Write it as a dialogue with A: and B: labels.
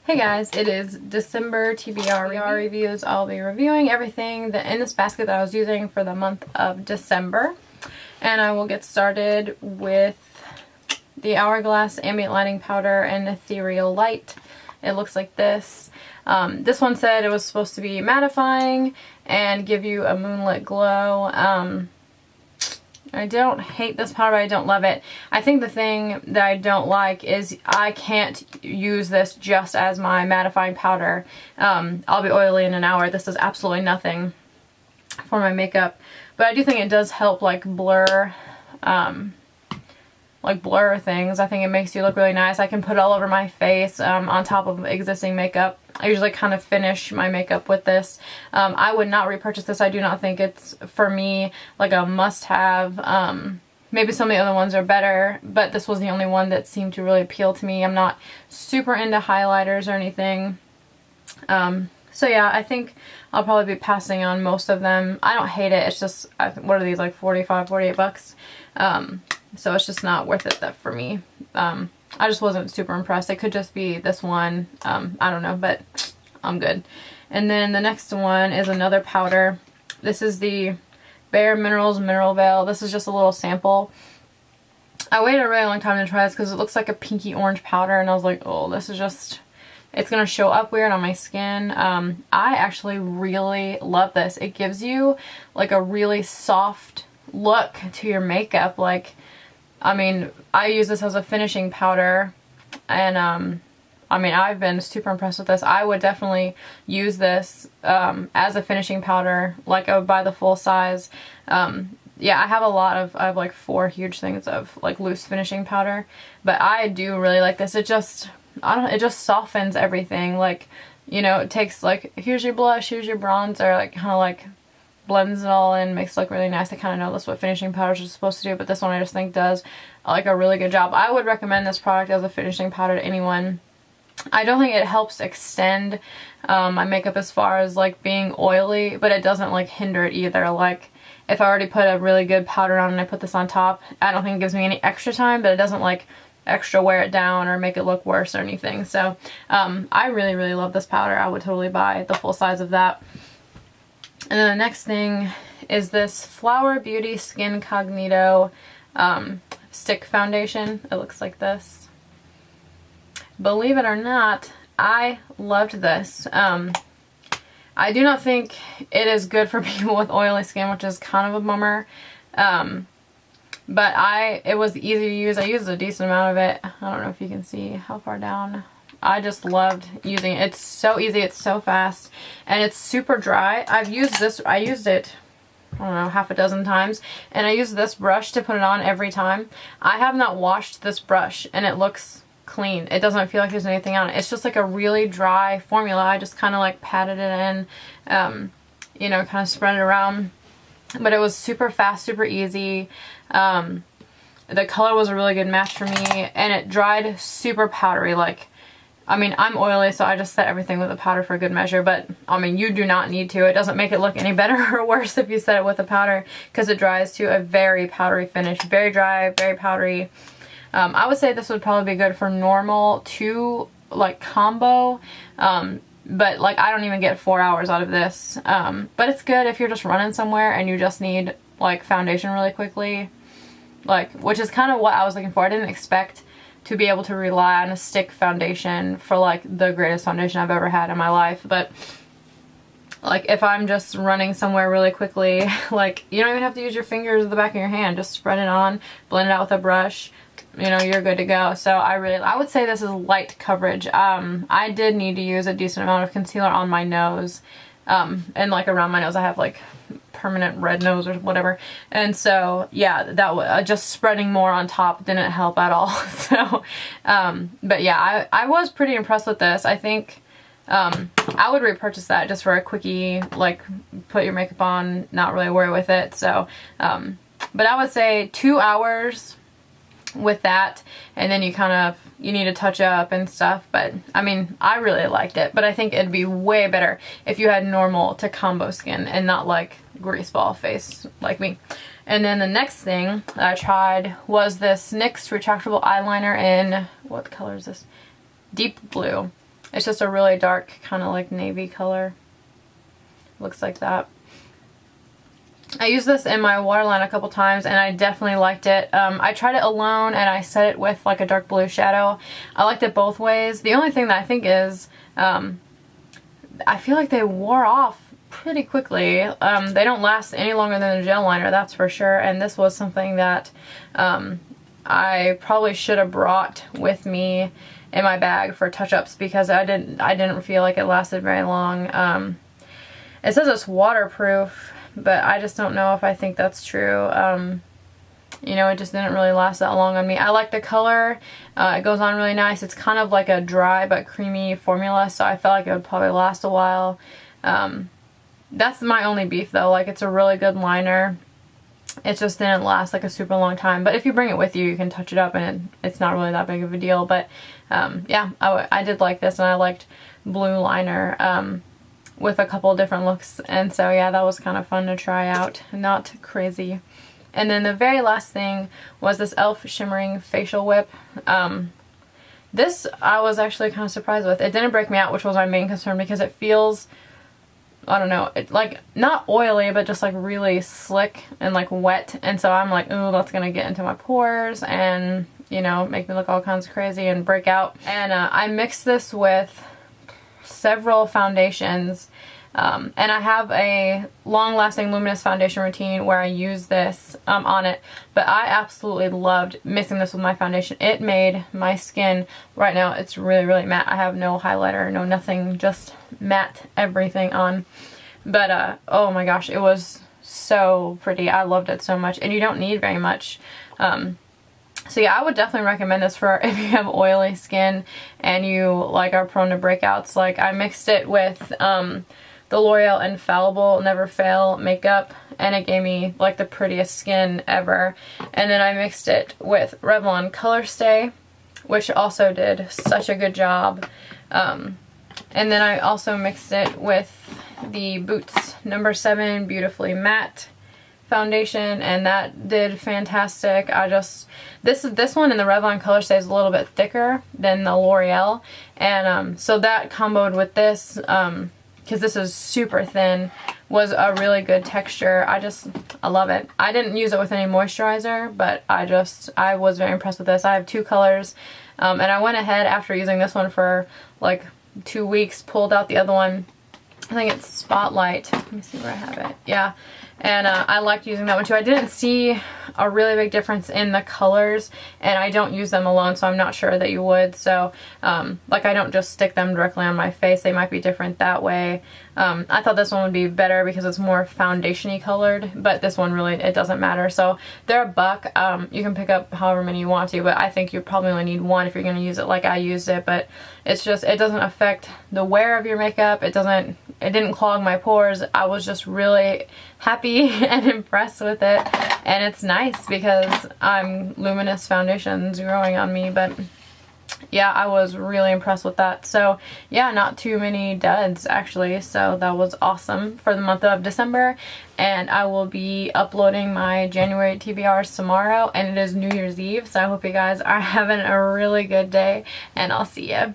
A: Hey guys, it is December TBR Reviews. I'll be reviewing everything in this basket that I was using for the month of December. And I will get started with the Hourglass Ambient Lighting Powder and Ethereal Light. It looks like this. This one said it was supposed to be mattifying and give you a moonlit glow. I don't hate this powder, but I don't love it. I think the thing that I don't like is I can't use this just as my mattifying powder. I'll be oily in an hour. This does absolutely nothing for my makeup. But I do think it does help like blur things. I think it makes you look really nice. I can put it all over my face on top of existing makeup. I usually kind of finish my makeup with this. I would not repurchase this. I do not think it's, for me, like a must-have. Maybe some of the other ones are better, but this was the only one that seemed to really appeal to me. I'm not super into highlighters or anything. So yeah, I think I'll probably be passing on most of them. I don't hate it. It's just, what are these, like 45, 48 bucks? So it's just not worth it for me. I just wasn't super impressed. It could just be this one. I don't know, but I'm good. And then the next one is another powder. This is the Bare Minerals Mineral Veil. This is just a little sample. I waited a really long time to try this because it looks like a pinky orange powder, and I was like, oh, this is just, it's going to show up weird on my skin. I actually really love this. It gives you like a really soft look to your makeup. Like, I mean, I use this as a finishing powder, and I mean, I've been super impressed with this. I would definitely use this as a finishing powder. Like, I would buy the full size. Yeah, I have like 4 huge things of like loose finishing powder, but I do really like this. It just, it just softens everything. Like, you know, it takes like, here's your blush, here's your bronzer, like kind of like blends it all in, makes it look really nice. I kind of know that's what finishing powders are supposed to do, but this one I just think does like a really good job. I would recommend this product as a finishing powder to anyone. I don't think it helps extend my makeup as far as like being oily, but it doesn't like hinder it either. Like, if I already put a really good powder on and I put this on top, I don't think it gives me any extra time, but it doesn't like extra wear it down or make it look worse or anything. So I really, really love this powder. I would totally buy the full size of that. And then the next thing is this Flower Beauty Skin Cognito stick foundation. It looks like this. Believe it or not, I loved this. I do not think it is good for people with oily skin, which is kind of a bummer. But it was easy to use. I used a decent amount of it. I don't know if you can see how far down. I just loved using it. It's so easy, it's so fast, and it's super dry. I used it, I don't know, half a dozen times, and I use this brush to put it on every time. I have not washed this brush, and it looks clean. It doesn't feel like there's anything on it. It's just like a really dry formula. I just kind of like patted it in, you know, kind of spread it around. But it was super fast, super easy. The color was a really good match for me, and it dried super powdery. Like, I mean, I'm oily, so I just set everything with a powder for good measure, but I mean, you do not need to. It doesn't make it look any better or worse if you set it with a powder, because it dries to a very powdery finish. Very dry, very powdery. I would say this would probably be good for normal to like combo, but like I don't even get 4 hours out of this. But it's good if you're just running somewhere and you just need like foundation really quickly, like, which is kind of what I was looking for. I didn't expect to be able to rely on a stick foundation for like the greatest foundation I've ever had in my life, but like if I'm just running somewhere really quickly, like you don't even have to use your fingers or the back of your hand, just spread it on, blend it out with a brush, you know, you're good to go. So I would say this is light coverage. I did need to use a decent amount of concealer on my nose, and like around my nose I have like permanent red nose or whatever, and so yeah, that was just spreading more on top didn't help at all. So but yeah, I was pretty impressed with this. I think I would repurchase that just for a quickie, like put your makeup on, not really worry with it. So but I would say 2 hours with that, and then you need to touch up and stuff. But I mean, I really liked it, but I think it'd be way better if you had normal to combo skin and not like greaseball face like me. And then the next thing that I tried was this NYX retractable eyeliner in, what color is this? Deep blue. It's just a really dark kind of like navy color. Looks like that. I used this in my waterline a couple times and I definitely liked it. I tried it alone and I set it with like a dark blue shadow. I liked it both ways. The only thing that I think is I feel like they wore off pretty quickly. They don't last any longer than the gel liner, that's for sure. And this was something that I probably should have brought with me in my bag for touch-ups because I didn't feel like it lasted very long. It says it's waterproof, but I just don't know if I think that's true. You know, it just didn't really last that long on me. I like the color. It goes on really nice. It's kind of like a dry but creamy formula, so I felt like it would probably last a while. That's my only beef though. Like, it's a really good liner. It just didn't last like a super long time. But if you bring it with you, you can touch it up and it's not really that big of a deal. But yeah, I did like this, and I liked blue liner with a couple different looks. And so yeah, that was kind of fun to try out. Not crazy. And then the very last thing was this e.l.f. Shimmering Facial Whip. This I was actually kind of surprised with. It didn't break me out, which was my main concern, because it feels, I don't know, it, like not oily, but just like really slick and like wet. And so I'm like, ooh, that's gonna get into my pores and, you know, make me look all kinds of crazy and break out. And I mixed this with several foundations. And I have a long-lasting luminous foundation routine where I use this on it, but I absolutely loved mixing this with my foundation. It made my skin, right now it's really, really matte. I have no highlighter, no nothing, just matte everything on. But oh my gosh, it was so pretty. I loved it so much, and you don't need very much. So yeah, I would definitely recommend this for if you have oily skin and you like are prone to breakouts. Like, I mixed it with the L'Oreal Infallible Never Fail makeup, and it gave me like the prettiest skin ever. And then I mixed it with Revlon Color Stay, which also did such a good job. And then I also mixed it with the Boots No. 7 Beautifully Matte foundation, and that did fantastic. This one in the Revlon Color Stay is a little bit thicker than the L'Oreal, and so that comboed with this, because this is super thin, was a really good texture. I love it. I didn't use it with any moisturizer, but I was very impressed with this. I have two colors, and I went ahead after using this one for like 2 weeks, pulled out the other one. I think it's Spotlight. Let me see where I have it. Yeah. And I liked using that one too. I didn't see a really big difference in the colors, and I don't use them alone, so I'm not sure that you would. So, like, I don't just stick them directly on my face. They might be different that way. I thought this one would be better because it's more foundation-y colored, but this one really, it doesn't matter. So they're $1. You can pick up however many you want to, but I think you probably only need one if you're going to use it like I used it. But it's just, it doesn't affect the wear of your makeup. It didn't clog my pores. I was just really happy and impressed with it, and it's nice because I'm luminous foundations growing on me. But yeah, I was really impressed with that. So yeah, not too many duds actually, so that was awesome for the month of December. And I will be uploading my January TBRs tomorrow, and it is New Year's Eve, so I hope you guys are having a really good day, and I'll see ya.